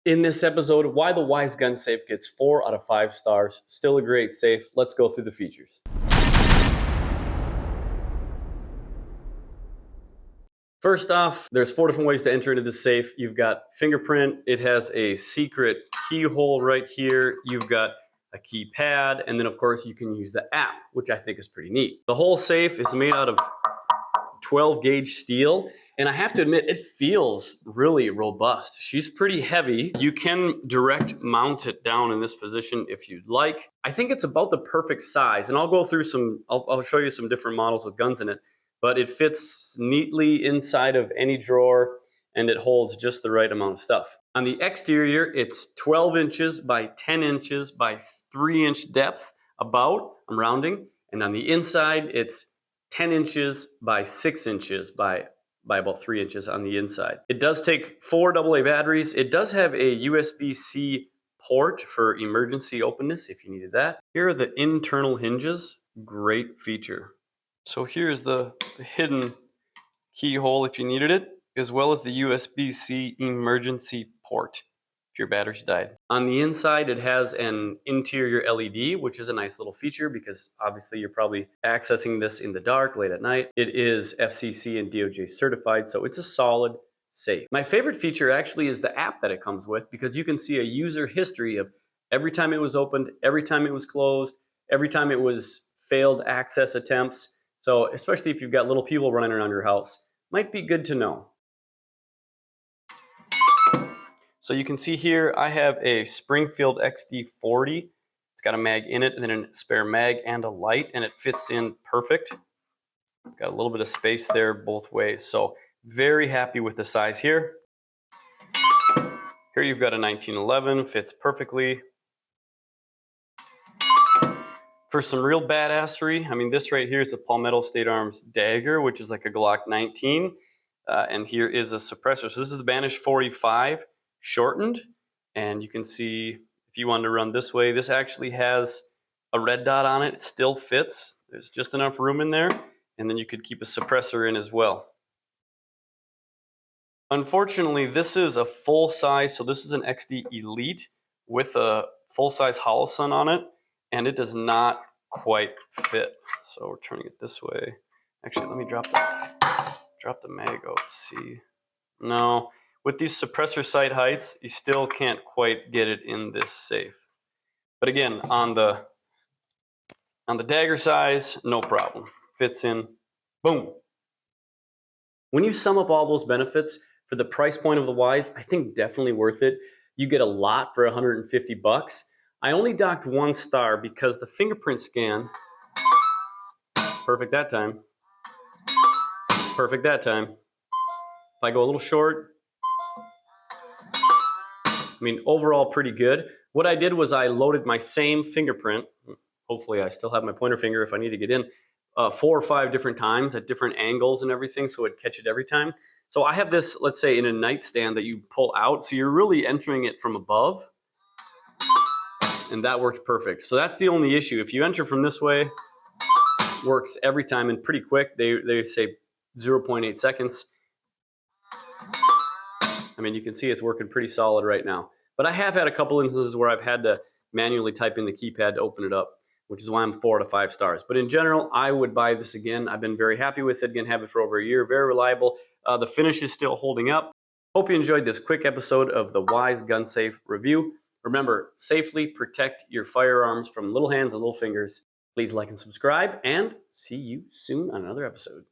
In this episode, why the Wyze gun safe gets 4 out of 5 stars. Still a great safe. Let's go through the features. First off, there's 4 different ways to enter into the safe. You've got fingerprint. It has a secret keyhole right here. You've got a keypad, and then of course you can use the app, which I think is pretty neat. The whole safe is made out of 12 gauge steel. And I have to admit, it feels really robust. She's pretty heavy. You can direct mount it down in this position if you'd like. I think it's about the perfect size, and I'll go through I'll show you some different models with guns in it, but it fits neatly inside of any drawer, and it holds just the right amount of stuff. On the exterior, it's 12 inches by 10 inches by 3-inch depth, about, I'm rounding, and on the inside, it's 10 inches by 6 inches by about 3 inches on the inside. It does take 4 AA batteries. It does have a USB-C port for emergency openness if you needed that. Here are the internal hinges. Great feature. So here's the hidden keyhole if you needed it, as well as the USB-C emergency port if your batteries died. On the inside, it has an interior LED, which is a nice little feature because obviously you're probably accessing this in the dark late at night. It is FCC and DOJ certified, so it's a solid safe. My favorite feature actually is the app that it comes with, because you can see a user history of every time it was opened, every time it was closed, every time it was failed access attempts. So especially if you've got little people running around your house, might be good to know. So you can see here, I have a Springfield XD40. It's got a mag in it, and then a spare mag and a light, and it fits in perfect. Got a little bit of space there both ways. So very happy with the size here. Here you've got a 1911, fits perfectly. For some real badassery, I mean, this right here is a Palmetto State Arms dagger, which is like a Glock 19. And here is a suppressor. So this is the Banish 45 shortened. And you can see if you wanted to run this way, this actually has a red dot on it. It still fits. There's just enough room in there. And then you could keep a suppressor in as well. Unfortunately, this is a full size. So this is an XD Elite with a full size Holosun on it. And it does not quite fit. So we're turning it this way. Actually, let me drop the mag out. See. No, with these suppressor sight heights, you still can't quite get it in this safe. But again, on the dagger size, no problem. Fits in, boom. When you sum up all those benefits for the price point of the Wyze, I think definitely worth it. You get a lot for 150 bucks. I only docked 1 star because the fingerprint scan, perfect that time. Perfect that time. If I go a little short, I mean, overall pretty good. What I did was I loaded my same fingerprint. Hopefully I still have my pointer finger if I need to get in, 4 or 5 different times at different angles and everything, so it'd catch it every time. So I have this, let's say, in a nightstand that you pull out, so you're really entering it from above. And that worked perfect. So that's the only issue. If you enter from this way, works every time and pretty quick. They say 0.8 seconds. I mean, you can see it's working pretty solid right now. But I have had a couple instances where I've had to manually type in the keypad to open it up, which is why I'm 4 out of 5 stars. But in general, I would buy this again. I've been very happy with it. Again, have it for over a year. Very reliable. The finish is still holding up. Hope you enjoyed this quick episode of the Wyze Gun Safe review. Remember, safely protect your firearms from little hands and little fingers. Please like and subscribe, and see you soon on another episode.